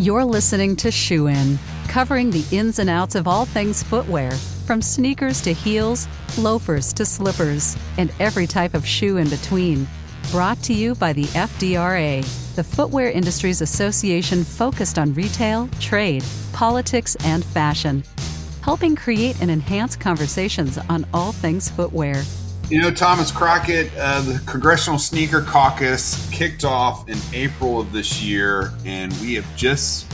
You're listening to Shoe In, covering the ins and outs of all things footwear, from sneakers to heels, loafers to slippers, and every type of shoe in between. Brought to you by the FDRA, the Footwear Industries Association focused on retail, trade, politics, and fashion, helping create and enhance conversations on all things footwear. You know, Thomas Crockett, the Congressional Sneaker Caucus kicked off in April of this year, and we have just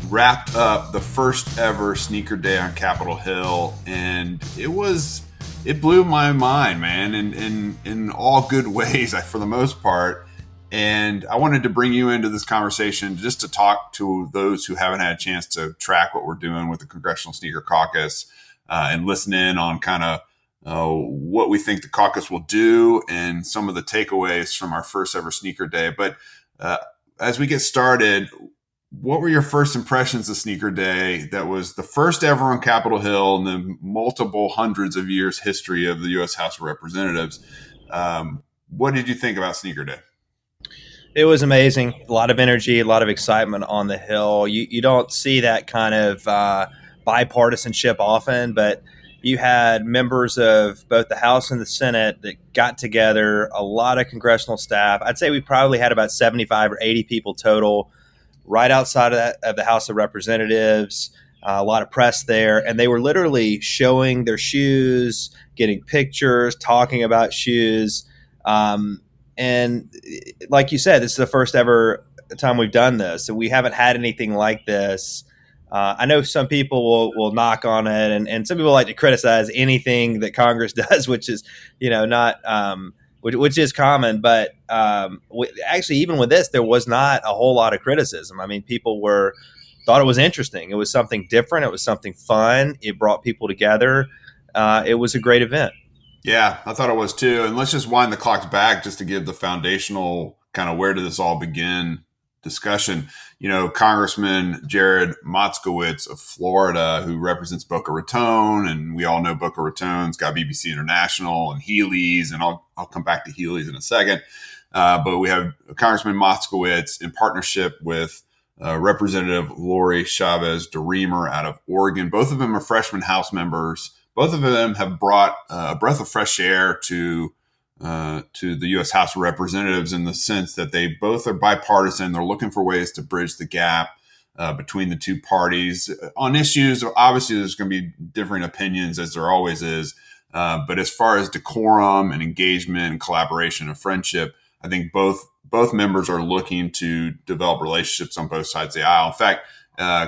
wrapped up the first ever sneaker day on Capitol Hill, and it blew my mind, man, in all good ways for the most part. And I wanted to bring you into this conversation just to talk to those who haven't had a chance to track what we're doing with the Congressional Sneaker Caucus and listen in on kind of what we think the caucus will do and some of the takeaways from our first ever sneaker day. But as we get started, what were your first impressions of sneaker day? That was the first ever on Capitol Hill in the multiple hundreds of years history of the U.S. House of Representatives. What did you think about sneaker day? It was amazing. A lot of energy, a lot of excitement on the Hill. You don't see that kind of bipartisanship often, but you had members of both the House and the Senate that got together, a lot of congressional staff. I'd say we probably had about 75 or 80 people total right outside of the House of Representatives, a lot of press there. And they were literally showing their shoes, getting pictures, talking about shoes. And like you said, this is the first ever time we've done this. And we haven't had anything like this. I know some people will knock on it, and some people like to criticize anything that Congress does, which is, not which is common. But actually, even with this, there was not a whole lot of criticism. I mean, people thought it was interesting. It was something different. It was something fun. It brought people together. It was a great event. Yeah, I thought it was too. And let's just wind the clocks back just to give the foundational kind of where did this all begin discussion. Congressman Jared Moskowitz of Florida, who represents Boca Raton, and we all know Boca Raton's got BBC International and Heelys, and I'll come back to Heelys in a second. But we have Congressman Moskowitz in partnership with Representative Lori Chavez-DeRemer out of Oregon. Both of them are freshman House members. Both of them have brought a breath of fresh air to the U.S. House of Representatives in the sense that they both are bipartisan. They're looking for ways to bridge the gap between the two parties on issues. Obviously, there's going to be differing opinions, as there always is. But as far as decorum and engagement and collaboration and friendship, I think both members are looking to develop relationships on both sides of the aisle. In fact,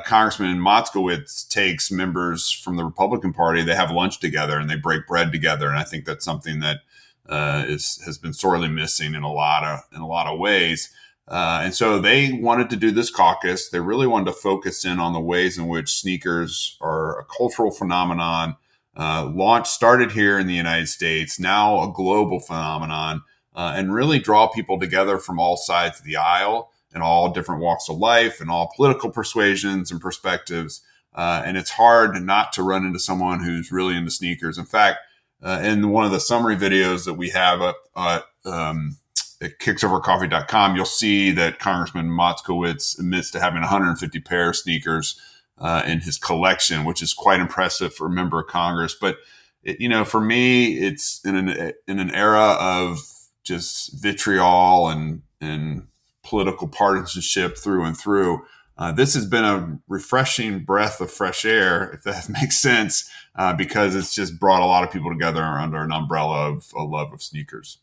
Congressman Moskowitz takes members from the Republican Party. They have lunch together and they break bread together, and I think that's something that has been sorely missing in a lot of ways. And so they wanted to do this caucus. They really wanted to focus in on the ways in which sneakers are a cultural phenomenon, started here in the United States, now a global phenomenon, and really draw people together from all sides of the aisle and all different walks of life and all political persuasions and perspectives. And it's hard not to run into someone who's really into sneakers. In fact, in one of the summary videos that we have at kicksovercoffee.com, you'll see that Congressman Moskowitz admits to having 150 pair of sneakers in his collection, which is quite impressive for a member of Congress. But for me, it's in an era of just vitriol and political partisanship through and through. This has been a refreshing breath of fresh air, if that makes sense, because it's just brought a lot of people together under an umbrella of a love of sneakers.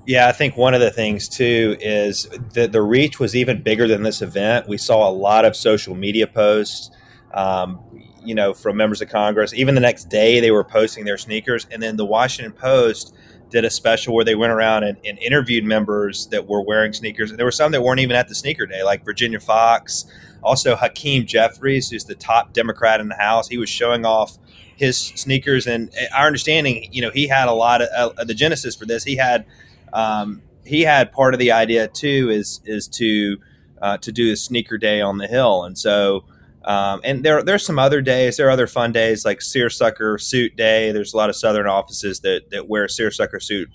Yeah, I think one of the things, too, is that the reach was even bigger than this event. We saw a lot of social media posts, from members of Congress. Even the next day, they were posting their sneakers. And then the Washington Post did a special where they went around and interviewed members that were wearing sneakers. And there were some that weren't even at the sneaker day, like Virginia Fox. Also, Hakeem Jeffries, who's the top Democrat in the House. He was showing off his sneakers. And our understanding, he had a lot of the genesis for this. He had part of the idea, too, is to do a sneaker day on the Hill. And so and there's some other days. There are other fun days like seersucker suit day. There's a lot of Southern offices that wear seersucker suit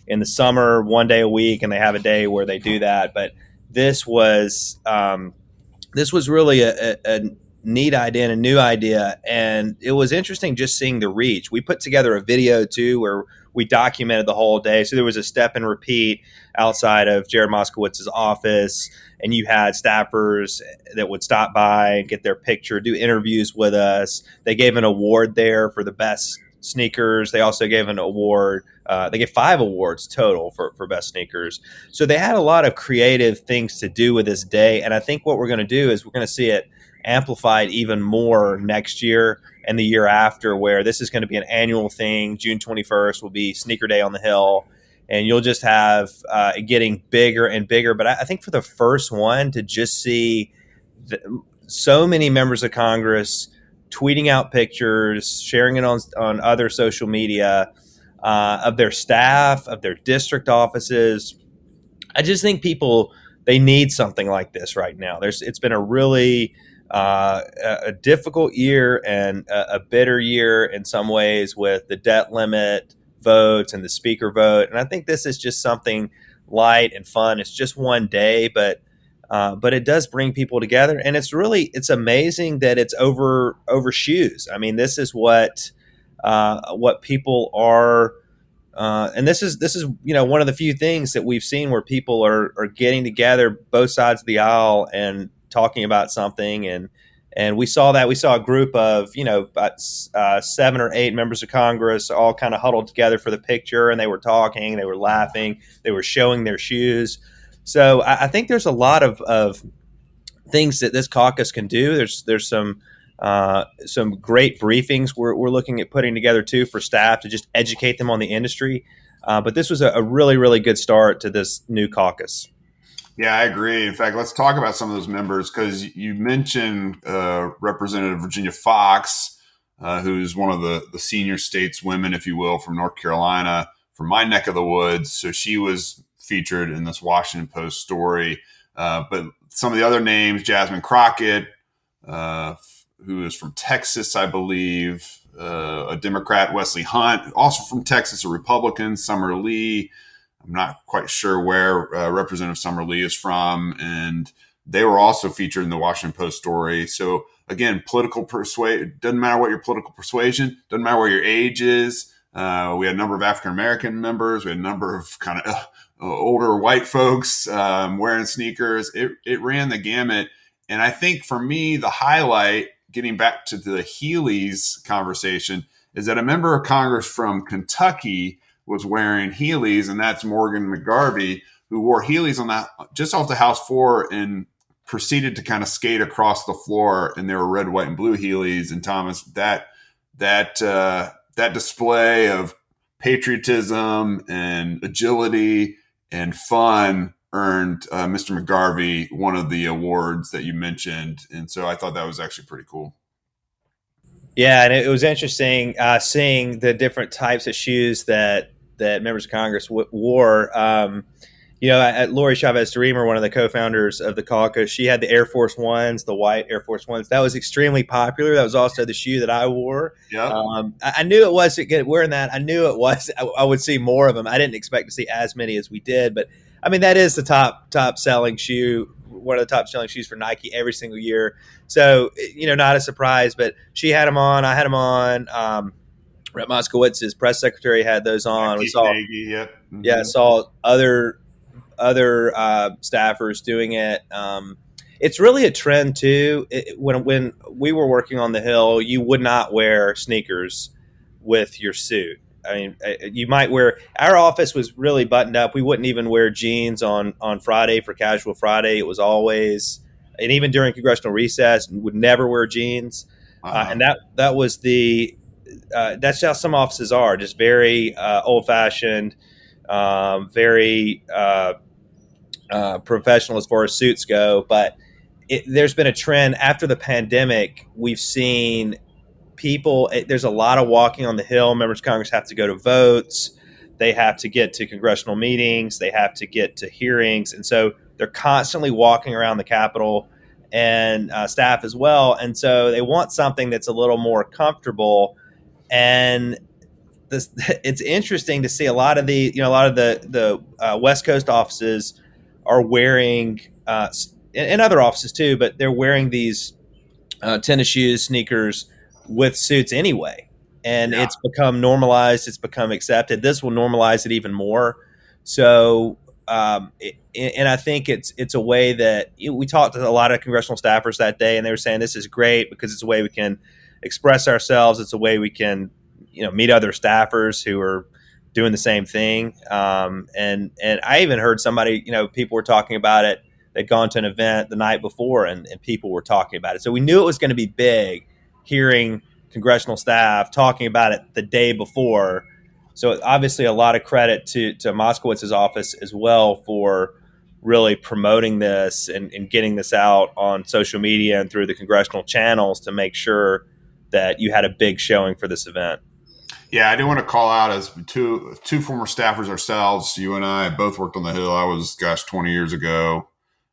in the summer, one day a week, and they have a day where they do that. But this was really a neat idea and a new idea, and it was interesting just seeing the reach. We put together a video too where we documented the whole day. So there was a step and repeat outside of Jared Moskowitz's office, and you had staffers that would stop by and get their picture, do interviews with us. They gave an award there for the best sneakers. They also gave an award. They gave 5 awards total for best sneakers. So they had a lot of creative things to do with this day. And I think what we're going to do is we're going to see it amplified even more next year and the year after, where this is going to be an annual thing. June 21st will be Sneaker Day on the Hill. And you'll just have it getting bigger and bigger. But I think for the first one, to just see so many members of Congress tweeting out pictures, sharing it on other social media of their staff, of their district offices. I just think people, they need something like this right now. It's been a really a difficult year and a bitter year in some ways with the debt limit votes and the speaker vote. And I think this is just something light and fun. It's just one day, but it does bring people together, and it's amazing that it's over shoes. I mean, this is what people are, and this is one of the few things that we've seen where people are getting together, both sides of the aisle, and talking about something. And we saw a group of about 7 or 8 members of Congress all kind of huddled together for the picture, and they were talking, they were laughing, they were showing their shoes. So I think there's a lot of things that this caucus can do. There's some great briefings we're looking at putting together too for staff to just educate them on the industry. But this was a really, really good start to this new caucus. Yeah, I agree. In fact, let's talk about some of those members, because you mentioned Representative Virginia Fox, who's one of the senior stateswomen, if you will, from North Carolina, from my neck of the woods. So she was featured in this Washington Post story. But some of the other names, Jasmine Crockett, who is from Texas, I believe, a Democrat, Wesley Hunt, also from Texas, a Republican, Summer Lee. I'm not quite sure where Representative Summer Lee is from. And they were also featured in the Washington Post story. So again, political persuasion, doesn't matter what your political persuasion, doesn't matter what your age is. We had a number of African-American members. We had a number of kind of older white folks wearing sneakers. It ran the gamut. And I think for me, the highlight, getting back to the Heelys conversation, is that a member of Congress from Kentucky was wearing Heelys, and that's Morgan McGarvey, who wore Heelys on that just off the House floor and proceeded to kind of skate across the floor. And they were red, white, and blue Heelys. And Thomas, that display of patriotism and agility and fun earned Mr. McGarvey one of the awards that you mentioned. And so I thought that was actually pretty cool. Yeah, and it was interesting seeing the different types of shoes that members of Congress wore. At Lori Chavez-DeRemer, one of the co-founders of the caucus, she had the Air Force Ones, the white Air Force Ones. That was extremely popular. That was also the shoe that I wore. Yeah. I knew it was wearing that. I knew it was. I would see more of them. I didn't expect to see as many as we did, but I mean, that is the top selling shoe, one of the top selling shoes for Nike every single year. So, not a surprise, but she had them on. I had them on. Rep Moskowitz, his press secretary, had those on. We saw, yep. Mm-hmm. Yeah, saw other staffers doing it. It's really a trend too. When we were working on the Hill, you would not wear sneakers with your suit. I mean, you might wear. Our office was really buttoned up. We wouldn't even wear jeans on Friday for casual Friday. It was always, and even during congressional recess, we would never wear jeans. And that was the. That's how some offices are, just very old-fashioned, very professional as far as suits go. But there's been a trend after the pandemic. We've seen people. There's a lot of walking on the Hill. Members of Congress have to go to votes. They have to get to congressional meetings. They have to get to hearings. And so they're constantly walking around the Capitol, and staff as well. And so they want something that's a little more comfortable. And it's interesting to see a lot of the West Coast offices are wearing and other offices too, but they're wearing these tennis shoes, sneakers with suits anyway. And it's become normalized. It's become accepted. This will normalize it even more. So, and I think it's a way that we talked to a lot of congressional staffers that day, and they were saying this is great because it's a way we can express ourselves. It's a way we can, meet other staffers who are doing the same thing. And I even heard somebody, people were talking about it. They'd gone to an event the night before and people were talking about it. So we knew it was going to be big, hearing congressional staff talking about it the day before. So obviously a lot of credit to Moskowitz's office as well for really promoting this and getting this out on social media and through the congressional channels to make sure that you had a big showing for this event. Yeah, I do want to call out as two former staffers ourselves. You and I both worked on the Hill. I was, 20 years ago,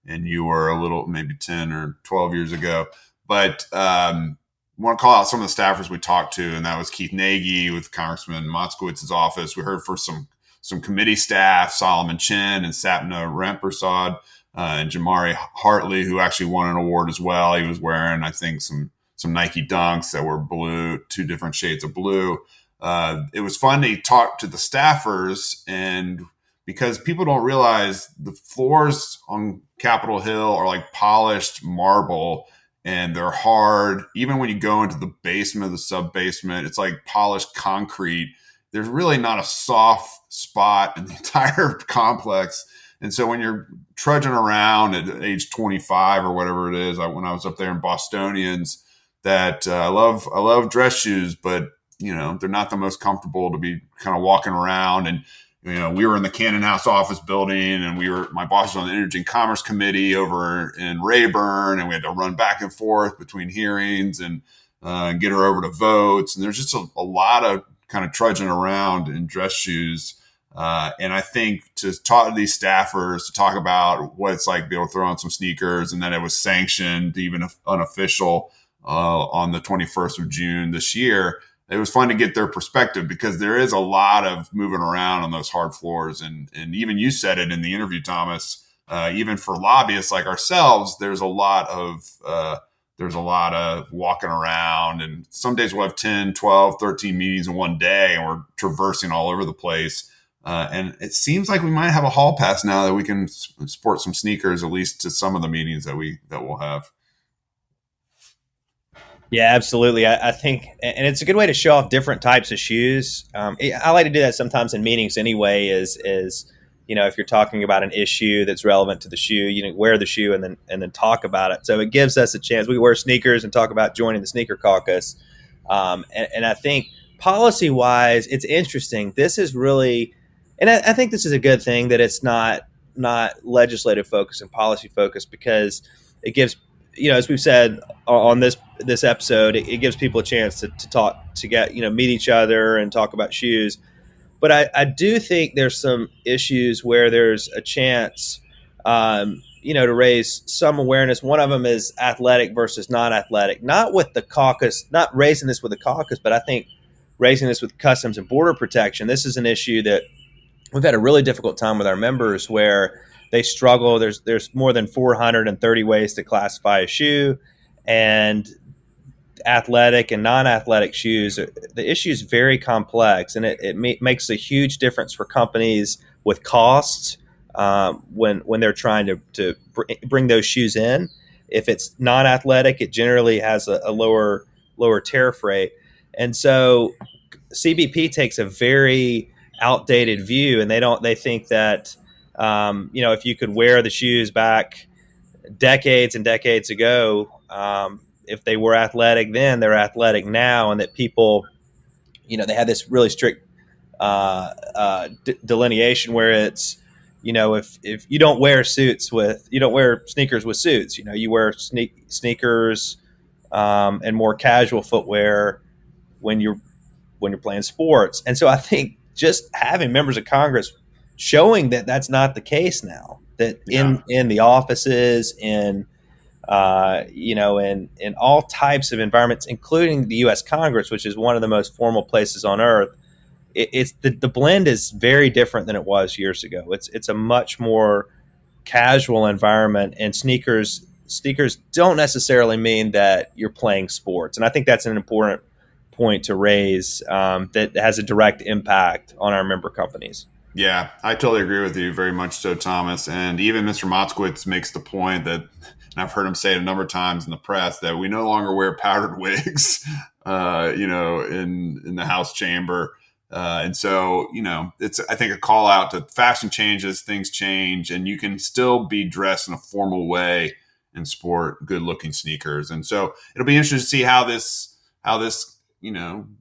and you were a little, maybe 10 or 12 years ago. But I want to call out some of the staffers we talked to, and that was Keith Nagy with Congressman Moskowitz's office. We heard for some committee staff, Solomon Chin and Sapna Rampersad, and Jamari Hartley, who actually won an award as well. He was wearing, I think, some Nike Dunks that were blue, 2 different shades of blue. It was fun to talk to the staffers, and because people don't realize the floors on Capitol Hill are like polished marble and they're hard. Even when you go into the basement, the sub basement, it's like polished concrete. There's really not a soft spot in the entire complex. And so when you're trudging around at age 25 or whatever it is, when I was up there in Bostonians, that I love dress shoes, but they're not the most comfortable to be kind of walking around. And, we were in the Cannon House office building, and my boss was on the Energy and Commerce Committee over in Rayburn, and we had to run back and forth between hearings and get her over to votes. And there's just a lot of kind of trudging around in dress shoes. And I think to talk to these staffers, to talk about what it's like to be able to throw on some sneakers, and then it was sanctioned, even unofficial, on the 21st of June this year. It was fun to get their perspective because there is a lot of moving around on those hard floors. And even you said it in the interview, Thomas, even for lobbyists like ourselves, there's a lot of walking around, and some days we'll have 10, 12, 13 meetings in one day, and we're traversing all over the place. And it seems like we might have a hall pass now that we can sport some sneakers, at least to some of the meetings that we'll have. Yeah, absolutely. I think, and it's a good way to show off different types of shoes. I like to do that sometimes in meetings anyway, is if you're talking about an issue that's relevant to the shoe, wear the shoe and then talk about it. So it gives us a chance. We wear sneakers and talk about joining the Sneaker Caucus. And I think policy wise, it's interesting. This is really, and I think this is a good thing that it's not legislative focus and policy focus, because it gives, as we've said on this episode, it gives people a chance to talk, to get, meet each other and talk about shoes. But I do think there's some issues where there's a chance, to raise some awareness. One of them is athletic versus non-athletic, not with the caucus, not raising this with the caucus, but I think raising this with Customs and Border Protection. This is an issue that we've had a really difficult time with our members, where they struggle. There's more than 430 ways to classify a shoe, and athletic and non-athletic shoes, the issue is very complex, and it makes a huge difference for companies with costs when they're trying to bring those shoes in. If it's non-athletic, it generally has a lower tariff rate, and so CBP takes a very outdated view, and they think that if you could wear the shoes back decades and decades ago, if they were athletic then, they're athletic now, and that people, they had this really strict delineation where it's, if you don't wear sneakers with suits, you wear sneakers and more casual footwear when you're playing sports. And so I think just having members of Congress showing that that's not the case now, that in the offices, in all types of environments, including the U.S. Congress, which is one of the most formal places on earth, it's the blend is very different than it was years ago. It's a much more casual environment, and sneakers don't necessarily mean that you're playing sports. And I think that's an important point to raise, that has a direct impact on our member companies. Yeah, I totally agree with you, very much so, Thomas. And even Mr. Moskowitz makes the point that, and I've heard him say it a number of times in the press, that we no longer wear powdered wigs, in the House chamber. And so, it's, I think, a call out to fashion changes, things change, and you can still be dressed in a formal way and sport good looking sneakers. And so it'll be interesting to see how this,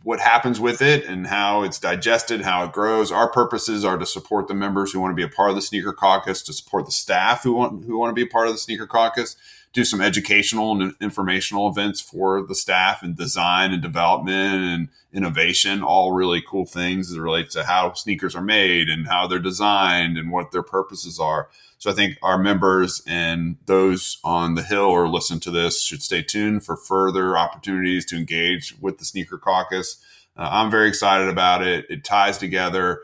what happens with it and how it's digested, how it grows. Our purposes are to support the members who want to be a part of the Sneaker Caucus, to support the staff who want to be a part of the Sneaker Caucus, do some educational and informational events for the staff, and design and development and innovation, all really cool things as it relates to how sneakers are made and how they're designed and what their purposes are. So I think our members and those on the Hill or listen to this should stay tuned for further opportunities to engage with the Sneaker Caucus. I'm very excited about it. It ties together,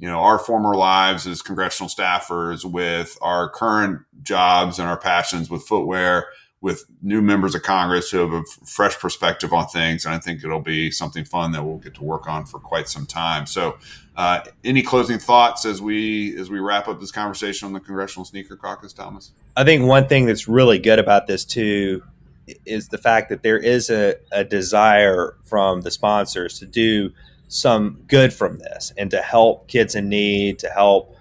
our former lives as congressional staffers with our current jobs and our passions with footwear, with new members of Congress who have a fresh perspective on things. And I think it'll be something fun that we'll get to work on for quite some time. So any closing thoughts as we wrap up this conversation on the Congressional Sneaker Caucus, Thomas? I think one thing that's really good about this too is the fact that there is a desire from the sponsors to do some good from this and to help kids in need, to help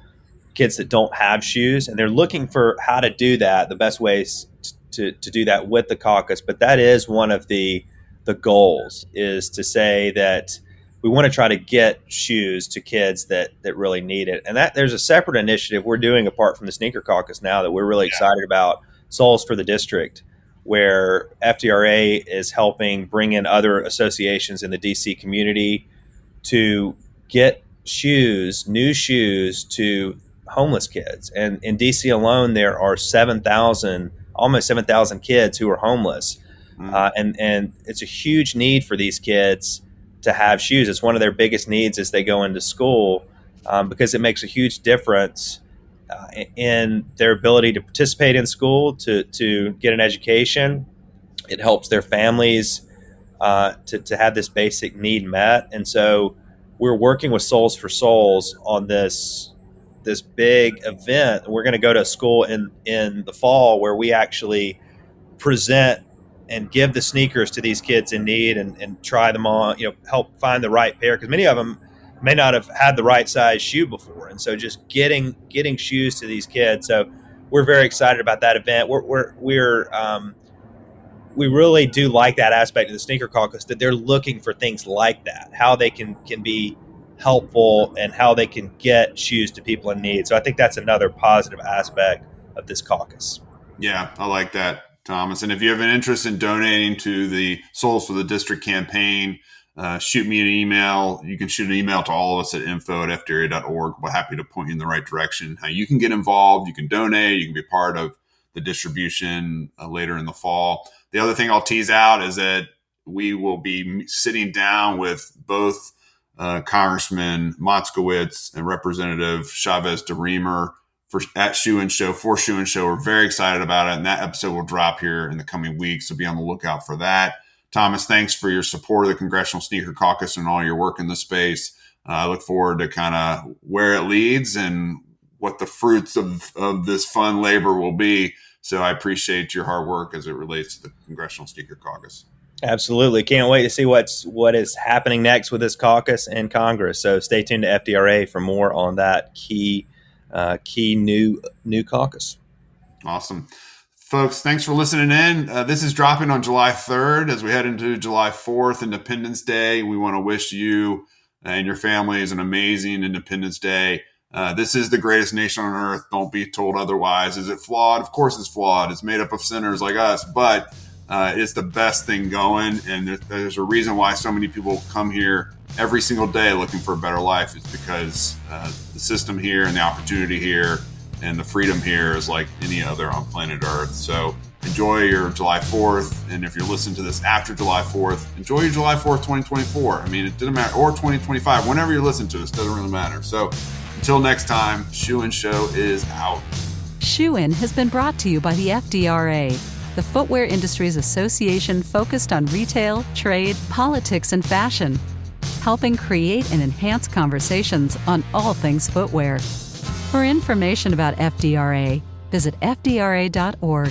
kids that don't have shoes. And they're looking for how to do that, the best ways to do that with the caucus. But that is one of the goals, is to say that we want to try to get shoes to kids that really need it. And that there's a separate initiative we're doing apart from the Sneaker Caucus now that we're really excited about, Soles for the District, where FDRA is helping bring in other associations in the DC community to get new shoes to homeless kids. And in DC alone, there are almost 7,000 kids who are homeless. And it's a huge need for these kids to have shoes. It's one of their biggest needs as they go into school, because it makes a huge difference in their ability to participate in school, to get an education. It helps their families to have this basic need met. And so we're working with Soles for Souls on this big event. We're going to go to a school in the fall where we actually present and give the sneakers to these kids in need and try them on, help find the right pair, because many of them may not have had the right size shoe before. And so just getting shoes to these kids. So we're very excited about that event. We really do like that aspect of the Sneaker Caucus, that they're looking for things like that, how they can be helpful and how they can get shoes to people in need. So I think that's another positive aspect of this caucus. Yeah, I like that, Thomas. And if you have an interest in donating to the Soles for the District campaign, shoot me an email. You can shoot an email to all of us at info@fdra.org. We're happy to point you in the right direction, how you can get involved. You can donate. You can be part of the distribution later in the fall. The other thing I'll tease out is that we will be sitting down with both Congressman Moskowitz and Representative Chavez-DeRemer for Shoe and Show. We're very excited about it, and that episode will drop here in the coming weeks, so be on the lookout for that. Thomas, thanks for your support of the Congressional Sneaker Caucus and all your work in the space. I look forward to kind of where it leads and what the fruits of this fun labor will be. So I appreciate your hard work as it relates to the Congressional Sneaker Caucus. Absolutely. Can't wait to see what is happening next with this caucus and Congress. So stay tuned to FDRA for more on that key new caucus. Awesome. Folks, thanks for listening in. This is dropping on July 3rd as we head into July 4th, Independence Day. We want to wish you and your families an amazing Independence Day. This is the greatest nation on earth. Don't be told otherwise. Is it flawed? Of course it's flawed. It's made up of sinners like us, but it's the best thing going. And there's a reason why so many people come here every single day looking for a better life. It's because the system here and the opportunity here and the freedom here is like any other on planet Earth. So enjoy your July 4th. And if you're listening to this after July 4th, enjoy your July 4th, 2024. I mean, it doesn't matter. Or 2025. Whenever you listen to this, doesn't really matter. So until next time, Shoe and Show is out. Shoe In has been brought to you by the FDRA, the Footwear Industries Association focused on retail, trade, politics, and fashion, helping create and enhance conversations on all things footwear. For information about FDRA, visit fdra.org.